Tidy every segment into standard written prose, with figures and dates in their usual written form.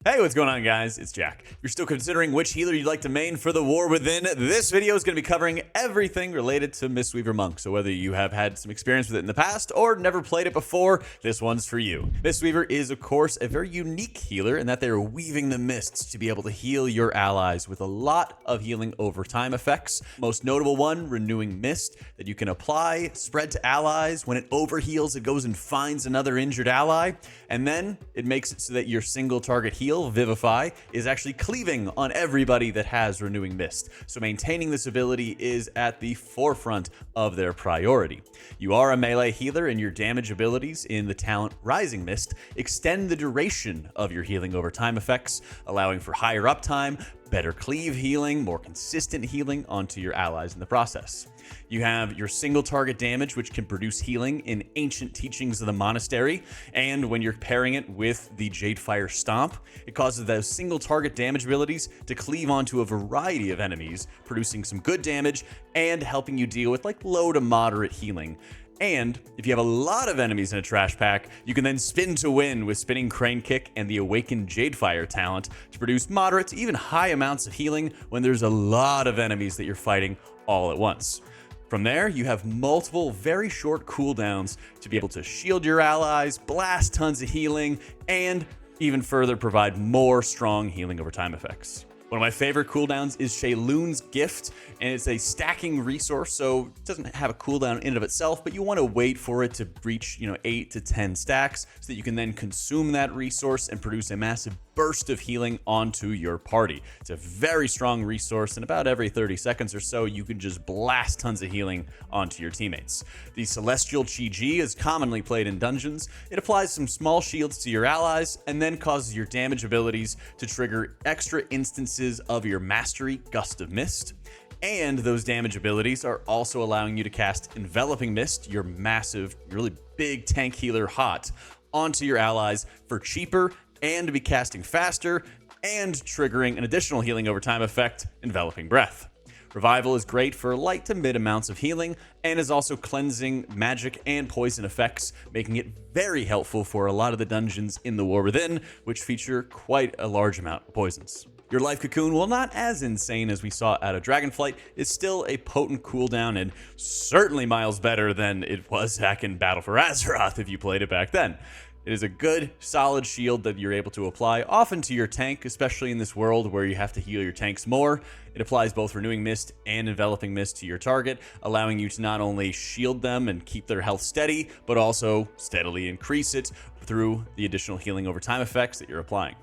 Hey, what's going on, guys? It's Jack. If you're still considering which healer you'd like to main for the War Within, this video is going to be covering everything related to Mistweaver Monk. So whether you have had some experience with it in the past or never played it before, this one's for you. Mistweaver is, of course, a very unique healer in that they're weaving the mists to be able to heal your allies with a lot of healing over time effects. Most notable one, Renewing Mist, that you can apply, spread to allies. When it overheals, it goes and finds another injured ally, and then it makes it so that your single target heal, Vivify, is actually cleaving on everybody that has Renewing Mist. So maintaining this ability is at the forefront of their priority. You are a melee healer, and your damage abilities in the talent Rising Mist extend the duration of your healing over time effects, allowing for higher uptime, better cleave healing, more consistent healing onto your allies in the process. You have your single target damage, which can produce healing in Ancient Teachings of the Monastery, and when you're pairing it with the Jadefire Stomp, it causes those single target damage abilities to cleave onto a variety of enemies, producing some good damage and helping you deal with like low to moderate healing. And if you have a lot of enemies in a trash pack, you can then spin to win with Spinning Crane Kick and the Awakened Jadefire talent to produce moderate to even high amounts of healing when there's a lot of enemies that you're fighting all at once. From there, you have multiple very short cooldowns to be able to shield your allies, blast tons of healing, and even further provide more strong healing over time effects. One of my favorite cooldowns is Shayloon's Gift, and it's a stacking resource, so it doesn't have a cooldown in and of itself, but you want to wait for it to reach 8 to 10 stacks so that you can then consume that resource and produce a massive burst of healing onto your party. It's a very strong resource, and about every 30 seconds or so, you can just blast tons of healing onto your teammates. The Celestial Chi-Ji is commonly played in dungeons. It applies some small shields to your allies, and then causes your damage abilities to trigger extra instances of your Mastery, Gust of Mist. And those damage abilities are also allowing you to cast Enveloping Mist, your massive, really big tank healer hot, onto your allies for cheaper and to be casting faster and triggering an additional healing over time effect, Enveloping Breath. Revival is great for light to mid amounts of healing and is also cleansing magic and poison effects, making it very helpful for a lot of the dungeons in the War Within, which feature quite a large amount of poisons. Your Life Cocoon, while not as insane as we saw out of Dragonflight, is still a potent cooldown and certainly miles better than it was back in Battle for Azeroth if you played it back then. It is a good, solid shield that you're able to apply often to your tank, especially in this world where you have to heal your tanks more. It applies both Renewing Mist and Enveloping Mist to your target, allowing you to not only shield them and keep their health steady, but also steadily increase it through the additional healing over time effects that you're applying.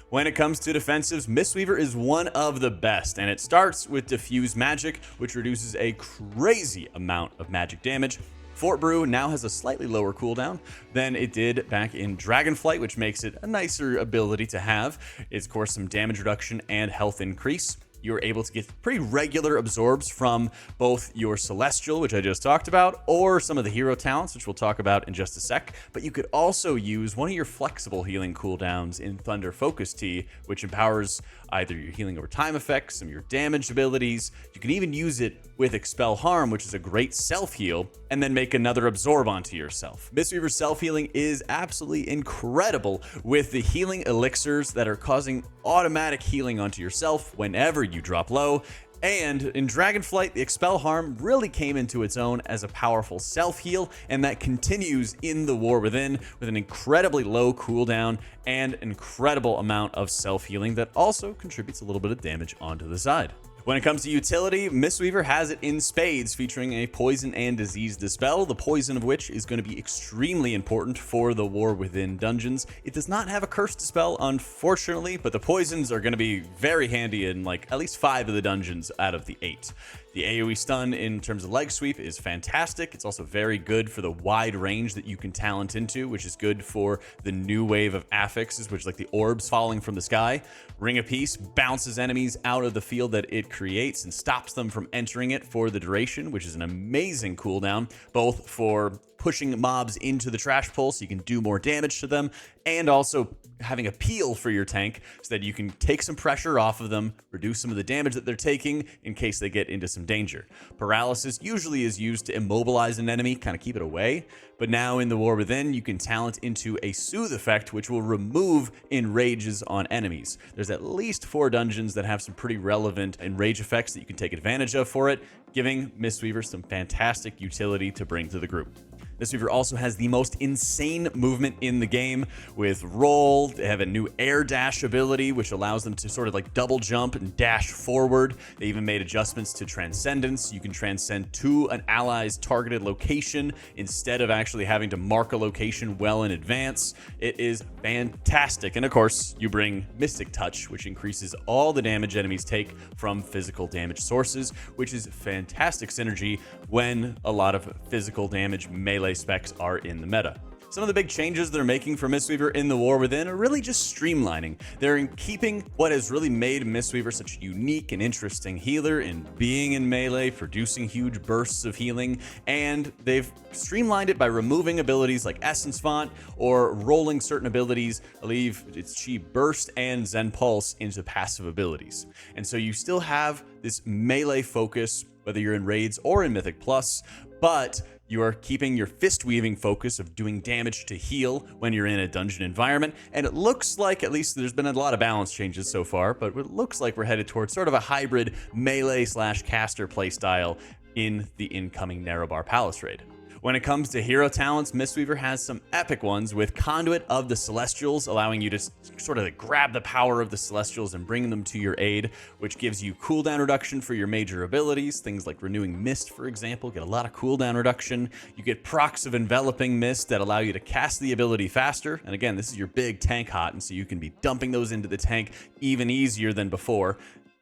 When it comes to defensives, Mistweaver is one of the best, and it starts with Diffuse Magic, which reduces a crazy amount of magic damage. Fort Brew now has a slightly lower cooldown than it did back in Dragonflight, which makes it a nicer ability to have. It's, of course, some damage reduction and health increase. You're able to get pretty regular absorbs from both your Celestial, which I just talked about, or some of the hero talents, which we'll talk about in just a sec. But you could also use one of your flexible healing cooldowns in Thunder Focus Tea, which empowers either your healing over time effects, some of your damage abilities. You can even use it with Expel Harm, which is a great self-heal, and then make another absorb onto yourself. Mistweaver's self-healing is absolutely incredible with the healing elixirs that are causing automatic healing onto yourself whenever you drop low. And in Dragonflight, the Expel Harm really came into its own as a powerful self-heal, and that continues in the War Within with an incredibly low cooldown and an incredible amount of self-healing that also contributes a little bit of damage onto the side. When it comes to utility, Mistweaver has it in spades, featuring a Poison and Disease Dispel, the poison of which is going to be extremely important for the War Within dungeons. It does not have a Curse Dispel, unfortunately, but the poisons are going to be very handy in at least 5 of the dungeons out of the 8. The AoE stun in terms of leg sweep is fantastic. It's also very good for the wide range that you can talent into, which is good for the new wave of affixes, which is like the orbs falling from the sky. Ring of Peace bounces enemies out of the field that it creates and stops them from entering it for the duration, which is an amazing cooldown, both for pushing mobs into the trash pole so you can do more damage to them, and also having a peel for your tank so that you can take some pressure off of them, reduce some of the damage that they're taking in case they get into some danger. Paralysis usually is used to immobilize an enemy, kind of keep it away, but now in the War Within, you can talent into a Soothe effect, which will remove enrages on enemies. There's at least 4 dungeons that have some pretty relevant enrage effects that you can take advantage of for it, giving Mistweaver some fantastic utility to bring to the group. Mistweaver also has the most insane movement in the game with roll. They have a new air dash ability, which allows them to sort of like double jump and dash forward. They even made adjustments to transcendence. You can transcend to an ally's targeted location instead of actually having to mark a location well in advance. It is fantastic. And of course, you bring Mystic Touch, which increases all the damage enemies take from physical damage sources, which is fantastic synergy when a lot of physical damage melee specs are in the meta. Some of the big changes they're making for Mistweaver in the War Within are really just streamlining. They're keeping what has really made Mistweaver such a unique and interesting healer in being in melee, producing huge bursts of healing, and they've streamlined it by removing abilities like Essence Font or rolling certain abilities, I believe it's Chi Burst and Zen Pulse, into passive abilities. And so you still have this melee focus, whether you're in raids or in Mythic Plus, but you are keeping your fist weaving focus of doing damage to heal when you're in a dungeon environment. And it looks like, at least there's been a lot of balance changes so far, but it looks like we're headed towards sort of a hybrid melee / caster playstyle in the incoming Narrowbar Palace raid. When it comes to hero talents, Mistweaver has some epic ones with Conduit of the Celestials, allowing you to sort of grab the power of the Celestials and bring them to your aid, which gives you cooldown reduction for your major abilities. Things like Renewing Mist, for example, get a lot of cooldown reduction. You get procs of Enveloping Mist that allow you to cast the ability faster. And again, this is your big tank hot, and so you can be dumping those into the tank even easier than before,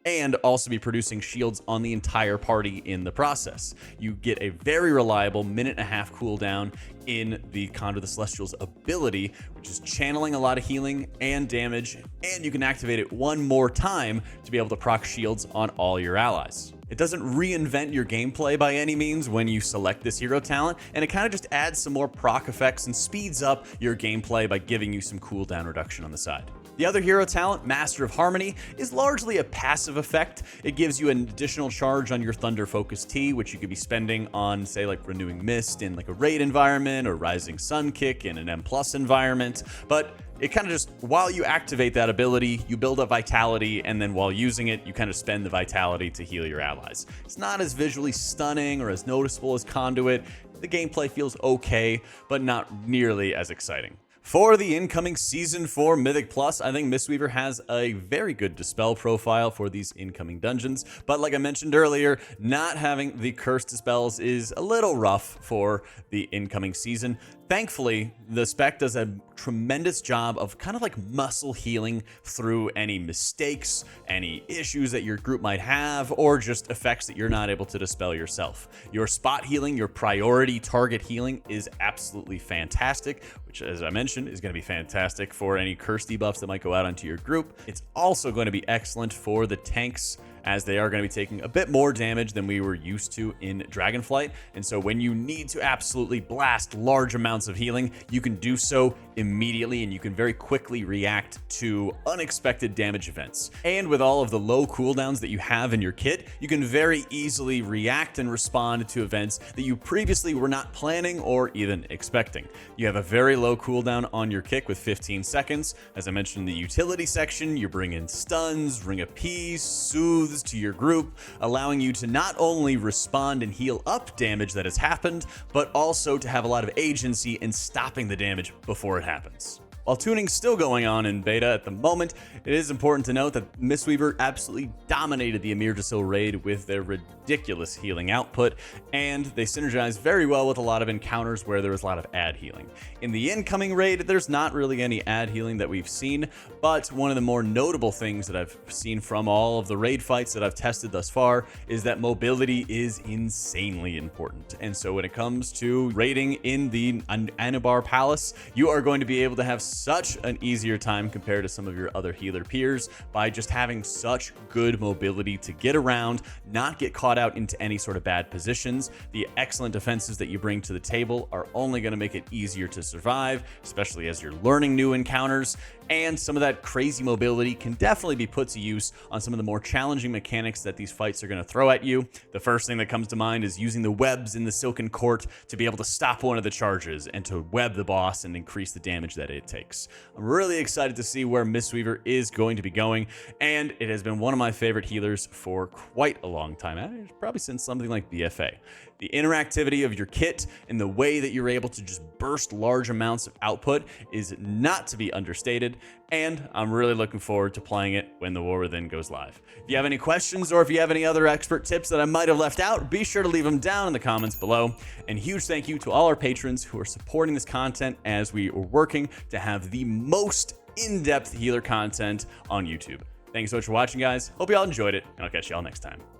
and also be producing shields on the entire party in the process. You get a very reliable 1.5-minute cooldown in the Conduit of the Celestials ability, which is channeling a lot of healing and damage, and you can activate it one more time to be able to proc shields on all your allies. It doesn't reinvent your gameplay by any means when you select this hero talent, and it kind of just adds some more proc effects and speeds up your gameplay by giving you some cooldown reduction on the side. The other hero talent, Master of Harmony, is largely a passive effect. It gives you an additional charge on your Thunder Focus T, which you could be spending on, say, like Renewing Mist in like a raid environment or Rising Sun Kick in an M+ environment. But it kind of just, while you activate that ability, you build up vitality, and then while using it, you kind of spend the vitality to heal your allies. It's not as visually stunning or as noticeable as Conduit. The gameplay feels okay, but not nearly as exciting. For the incoming Season 4 Mythic Plus, I think Mistweaver has a very good Dispel profile for these incoming dungeons, but like I mentioned earlier, not having the Curse Dispels is a little rough for the incoming season. Thankfully, the spec does a tremendous job of kind of like muscle healing through any mistakes, any issues that your group might have, or just effects that you're not able to dispel yourself. Your spot healing, your priority target healing is absolutely fantastic, which, as I mentioned, is going to be fantastic for any curse debuffs that might go out onto your group. It's also going to be excellent for the tanks, as they are going to be taking a bit more damage than we were used to in Dragonflight. And so when you need to absolutely blast large amounts of healing, you can do so immediately, and you can very quickly react to unexpected damage events. And with all of the low cooldowns that you have in your kit, you can very easily react and respond to events that you previously were not planning or even expecting. You have a very low cooldown on your kick with 15 seconds. As I mentioned in the utility section, you bring in stuns, Ring of Peace, Soothes to your group, allowing you to not only respond and heal up damage that has happened, but also to have a lot of agency in stopping the damage before it happens. While tuning's still going on in beta at the moment, it is important to note that Mistweaver absolutely dominated the Amir Jasil raid with their ridiculous healing output, and they synergize very well with a lot of encounters where there was a lot of ad healing. In the incoming raid, there's not really any ad healing that we've seen, but one of the more notable things that I've seen from all of the raid fights that I've tested thus far is that mobility is insanely important. And so when it comes to raiding in the Anabar Palace, you are going to be able to have such an easier time compared to some of your other healer peers by just having such good mobility to get around, not get caught out into any sort of bad positions. The excellent defenses that you bring to the table are only going to make it easier to survive, especially as you're learning new encounters. And some of that crazy mobility can definitely be put to use on some of the more challenging mechanics that these fights are going to throw at you. The first thing that comes to mind is using the webs in the Silken Court to be able to stop one of the charges and to web the boss and increase the damage that it takes. I'm really excited to see where Mistweaver is going to be going, and it has been one of my favorite healers for quite a long time, probably since something like BFA. The interactivity of your kit and the way that you're able to just burst large amounts of output is not to be understated, and I'm really looking forward to playing it when the War Within goes live. If you have any questions or if you have any other expert tips that I might have left out, be sure to leave them down in the comments below. And huge thank you to all our patrons who are supporting this content as we are working to have the most in-depth healer content on YouTube. Thanks so much for watching, guys. Hope you all enjoyed it, and I'll catch you all next time.